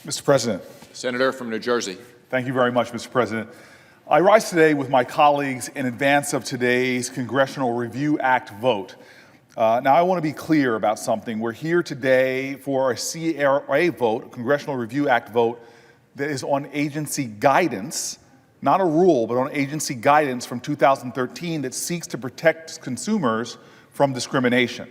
Mr. President. Senator from New Jersey. Thank you very much, Mr. President. I rise today with my colleagues in advance of today's Congressional Review Act vote. Now, I want to be clear about something. We're here today for a CRA vote, a Congressional Review Act vote, that is on agency guidance, not a rule, but on agency guidance from 2013 that seeks to protect consumers from discrimination.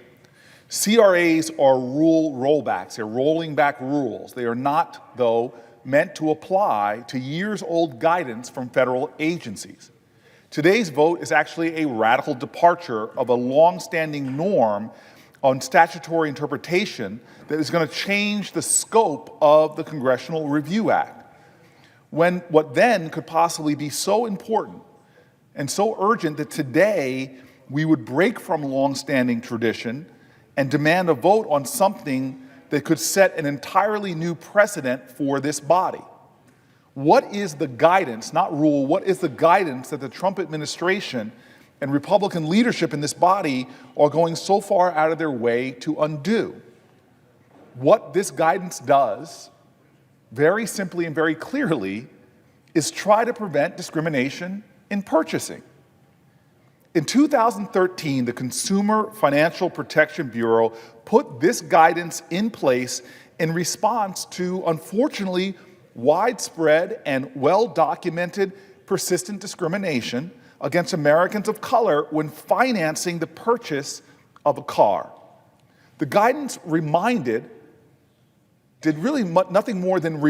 CRAs are rule rollbacks. They're rolling back rules. They are not, though, meant to apply to years-old guidance from federal agencies. Today's vote is actually a radical departure of a long-standing norm on statutory interpretation that is going to change the scope of the Congressional Review Act. When what then could possibly be so important and so urgent that today we would break from long-standing tradition and demand a vote on something that could set an entirely new precedent for this body. What is the guidance, not rule, what is the guidance that the Trump administration and Republican leadership in this body are going so far out of their way to undo? What this guidance does, very simply and very clearly, is try to prevent discrimination in purchasing. In 2013, the Consumer Financial Protection Bureau put this guidance in place in response to, unfortunately, widespread and well-documented persistent discrimination against Americans of color when financing the purchase of a car. The guidance did really nothing more than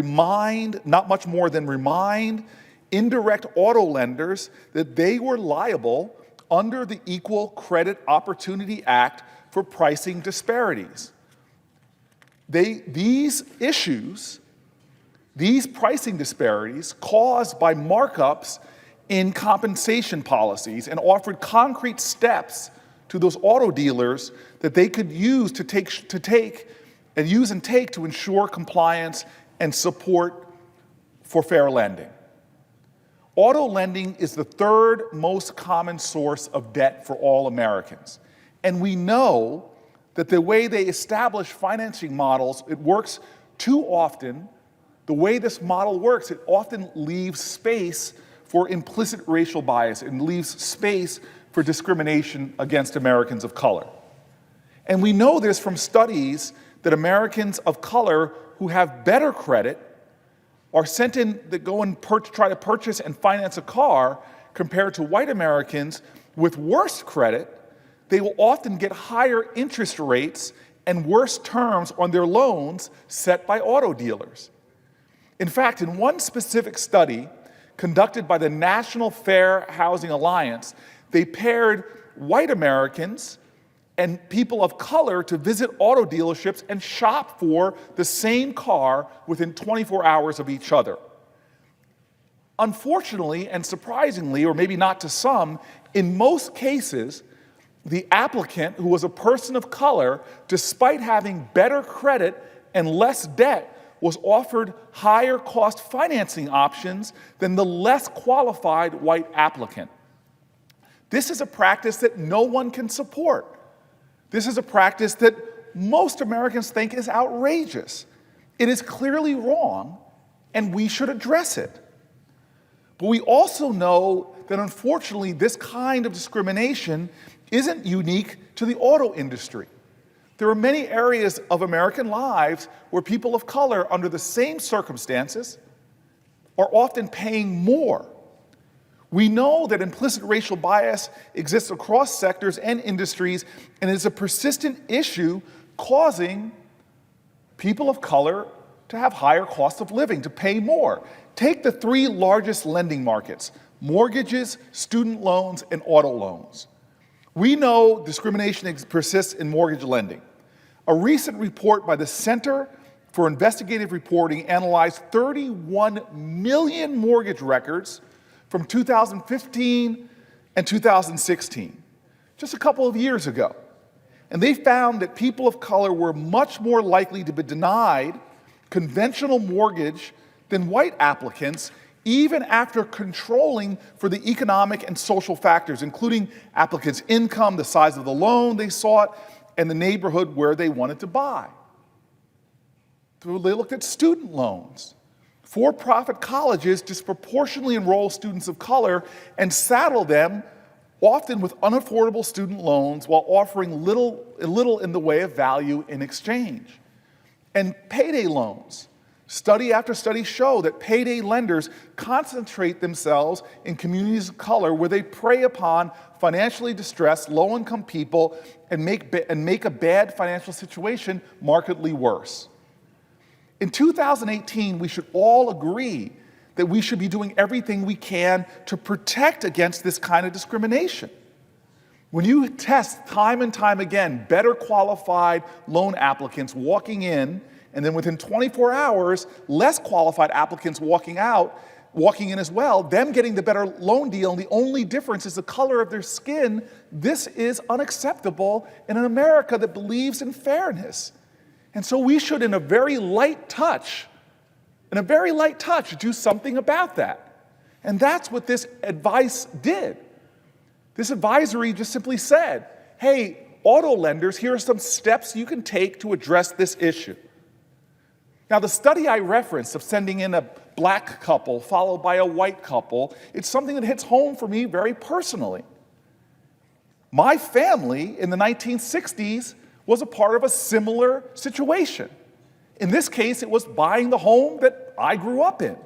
not much more than remind indirect auto lenders that they were liable under the Equal Credit Opportunity Act for pricing disparities. These pricing disparities caused by markups in compensation policies and offered concrete steps to those auto dealers that they could use to ensure compliance and support for fair lending. Auto lending is the third most common source of debt for all Americans. And we know that the way they establish financing models, it works too often. The way this model works, it often leaves space for implicit racial bias and leaves space for discrimination against Americans of color. And we know this from studies that Americans of color who have better credit are sent in that go and try to purchase and finance a car compared to white Americans with worse credit. They will often get higher interest rates and worse terms on their loans set by auto dealers. In fact, in one specific study conducted by the National Fair Housing Alliance, they paired white Americans and people of color to visit auto dealerships and shop for the same car within 24 hours of each other. Unfortunately and surprisingly, or maybe not to some, in most cases, the applicant, who was a person of color, despite having better credit and less debt, was offered higher cost financing options than the less qualified white applicant. This is a practice that no one can support. This is a practice that most Americans think is outrageous. It is clearly wrong, and we should address it. But we also know that, unfortunately, this kind of discrimination isn't unique to the auto industry. There are many areas of American lives where people of color, under the same circumstances, are often paying more. We know that implicit racial bias exists across sectors and industries and is a persistent issue causing people of color to have higher costs of living, to pay more. Take the three largest lending markets: mortgages, student loans, and auto loans. We know discrimination persists in mortgage lending. A recent report by the Center for Investigative Reporting analyzed 31 million mortgage records from 2015 and 2016, just a couple of years ago. And they found that people of color were much more likely to be denied conventional mortgage than white applicants, even after controlling for the economic and social factors, including applicants' income, the size of the loan they sought, and the neighborhood where they wanted to buy. They looked at student loans. For-profit colleges disproportionately enroll students of color and saddle them often with unaffordable student loans while offering little in the way of value in exchange. And payday loans. Study after study show that payday lenders concentrate themselves in communities of color where they prey upon financially distressed, low-income people and make a bad financial situation markedly worse. In 2018, we should all agree that we should be doing everything we can to protect against this kind of discrimination. When you test time and time again better qualified loan applicants walking in, and then within 24 hours, less qualified applicants walking in as well, them getting the better loan deal, and the only difference is the color of their skin, this is unacceptable in an America that believes in fairness. And so we should, in a very light touch, do something about that. And that's what this advice did. This advisory just simply said, hey, auto lenders, here are some steps you can take to address this issue. Now, the study I referenced of sending in a black couple followed by a white couple, it's something that hits home for me very personally. My family in the 1960s was a part of a similar situation. In this case, it was buying the home that I grew up in.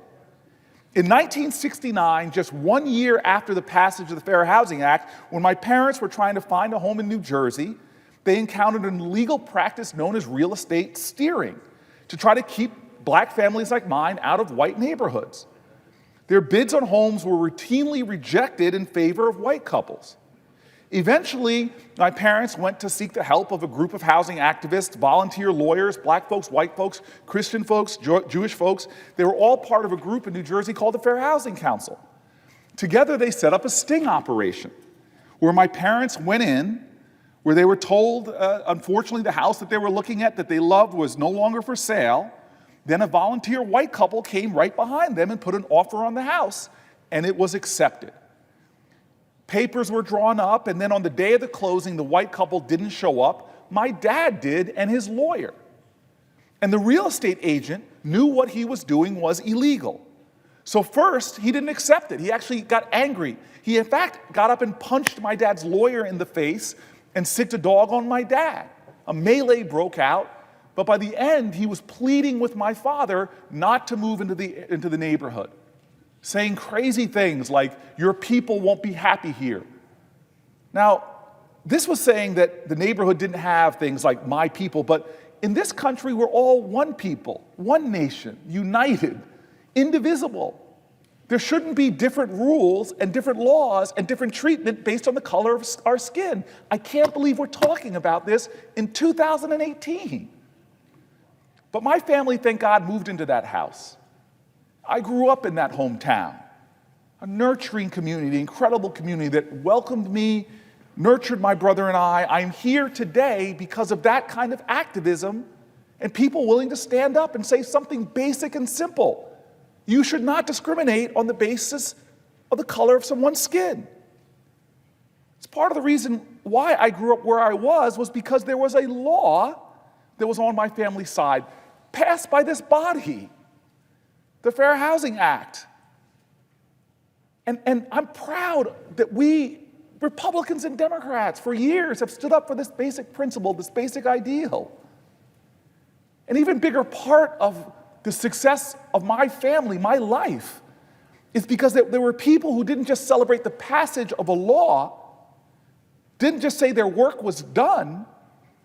In 1969, just 1 year after the passage of the Fair Housing Act, when my parents were trying to find a home in New Jersey, they encountered an illegal practice known as real estate steering to try to keep black families like mine out of white neighborhoods. Their bids on homes were routinely rejected in favor of white couples. Eventually, my parents went to seek the help of a group of housing activists, volunteer lawyers, black folks, white folks, Christian folks, Jewish folks. They were all part of a group in New Jersey called the Fair Housing Council. Together, they set up a sting operation where my parents went in, where they were told, unfortunately, the house that they were looking at that they loved was no longer for sale. Then a volunteer white couple came right behind them and put an offer on the house, and it was accepted. Papers were drawn up, and then on the day of the closing, the white couple didn't show up. My dad did, and his lawyer. And the real estate agent knew what he was doing was illegal. So first, he didn't accept it. He actually got angry. He, in fact, got up and punched my dad's lawyer in the face and sicked a dog on my dad. A melee broke out, but by the end, he was pleading with my father not to move into the neighborhood, saying crazy things like, your people won't be happy here. Now, this was saying that the neighborhood didn't have things like my people, but in this country, we're all one people, one nation, united, indivisible. There shouldn't be different rules and different laws and different treatment based on the color of our skin. I can't believe we're talking about this in 2018. But my family, thank God, moved into that house. I grew up in that hometown, a nurturing community, incredible community that welcomed me, nurtured my brother and I. I'm here today because of that kind of activism and people willing to stand up and say something basic and simple. You should not discriminate on the basis of the color of someone's skin. It's part of the reason why I grew up where I was because there was a law that was on my family's side, passed by this body, the Fair Housing Act. And I'm proud that we, Republicans and Democrats, for years have stood up for this basic principle, this basic ideal. An even bigger part of the success of my family, my life, is because there were people who didn't just celebrate the passage of a law, didn't just say their work was done,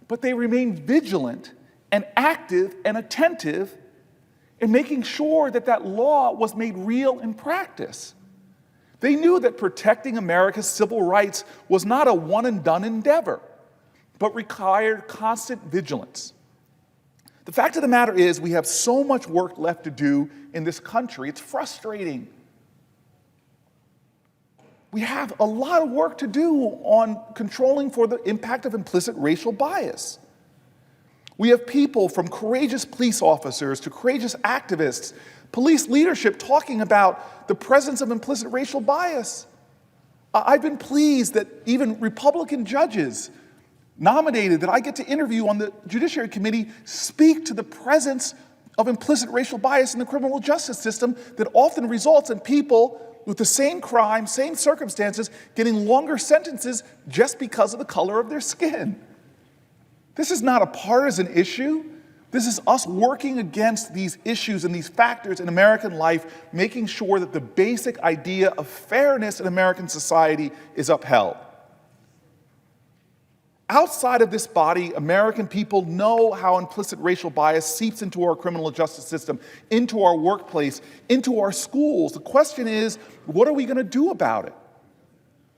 but they remained vigilant and active and attentive in making sure that that law was made real in practice. They knew that protecting America's civil rights was not a one-and-done endeavor, but required constant vigilance. The fact of the matter is we have so much work left to do in this country. It's frustrating. We have a lot of work to do on controlling for the impact of implicit racial bias. We have people from courageous police officers to courageous activists, police leadership talking about the presence of implicit racial bias. I've been pleased that even Republican judges nominated that I get to interview on the Judiciary Committee speak to the presence of implicit racial bias in the criminal justice system that often results in people with the same crime, same circumstances, getting longer sentences just because of the color of their skin. This is not a partisan issue. This is us working against these issues and these factors in American life, making sure that the basic idea of fairness in American society is upheld. Outside of this body, American people know how implicit racial bias seeps into our criminal justice system, into our workplace, into our schools. The question is, what are we going to do about it?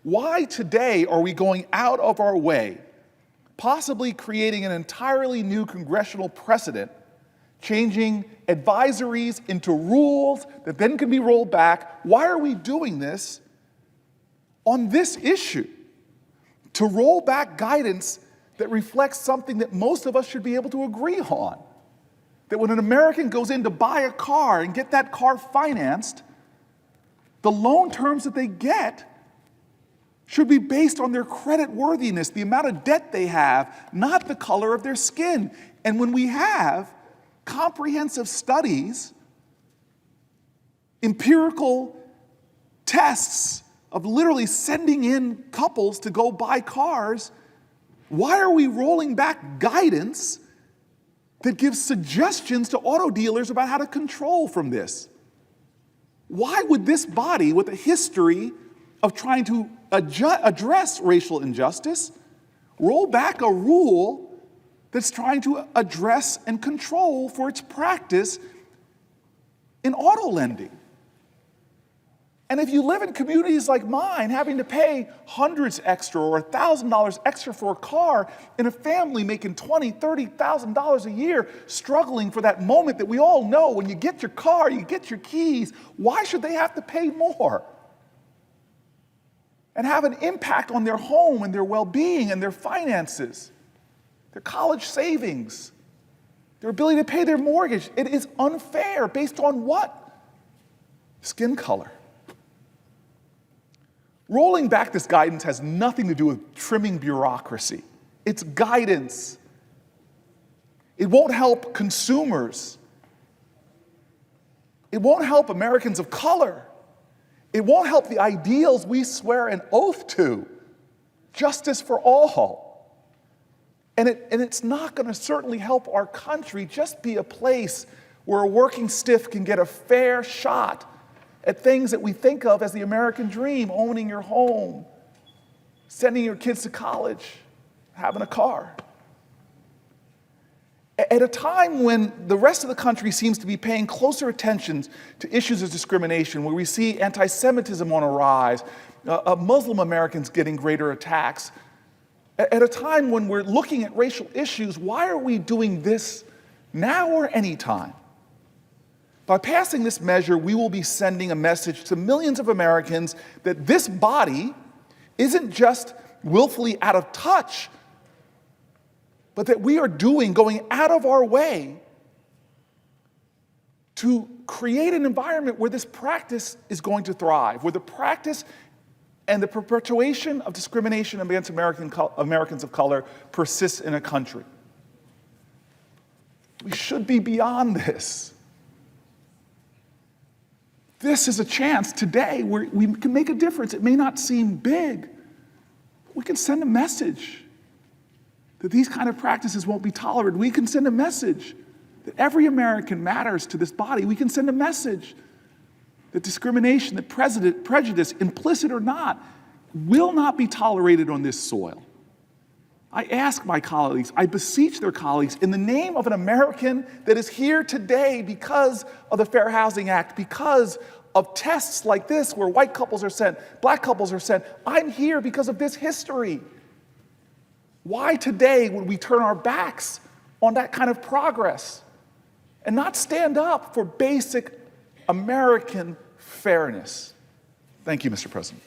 Why today are we going out of our way, possibly creating an entirely new congressional precedent, changing advisories into rules that then can be rolled back? Why are we doing this on this issue? To roll back guidance that reflects something that most of us should be able to agree on. That when an American goes in to buy a car and get that car financed, the loan terms that they get should be based on their credit worthiness, the amount of debt they have, not the color of their skin. And when we have comprehensive studies, empirical tests of literally sending in couples to go buy cars, why are we rolling back guidance that gives suggestions to auto dealers about how to control from this? Why would this body, with a history of trying to address racial injustice, roll back a rule that's trying to address and control for its practice in auto lending? And if you live in communities like mine, having to pay hundreds extra or $1,000 extra for a car, in a family making $20,000, $30,000 a year, struggling for that moment that we all know when you get your car, you get your keys, why should they have to pay more? And have an impact on their home and their well-being and their finances, their college savings, their ability to pay their mortgage. It is unfair. Based on what? Skin color. Rolling back this guidance has nothing to do with trimming bureaucracy. It's guidance. It won't help consumers. It won't help Americans of color. It won't help the ideals we swear an oath to, justice for all. And it's not going to certainly help our country just be a place where a working stiff can get a fair shot at things that we think of as the American dream: owning your home, sending your kids to college, having a car. At a time when the rest of the country seems to be paying closer attention to issues of discrimination, where we see anti-Semitism on a rise, Muslim Americans getting greater attacks, at a time when we're looking at racial issues, why are we doing this now or any time? By passing this measure, we will be sending a message to millions of Americans that this body isn't just willfully out of touch, but that we are going out of our way to create an environment where this practice is going to thrive, where the practice and the perpetuation of discrimination against Americans of color persists in a country. We should be beyond this. This is a chance today where we can make a difference. It may not seem big, but we can send a message that these kind of practices won't be tolerated. We can send a message that every American matters to this body. We can send a message that discrimination, that prejudice, implicit or not, will not be tolerated on this soil. I ask my colleagues, I beseech their colleagues, in the name of an American that is here today because of the Fair Housing Act, because of tests like this where white couples are sent, black couples are sent. I'm here because of this history. Why today would we turn our backs on that kind of progress and not stand up for basic American fairness? Thank you, Mr. President.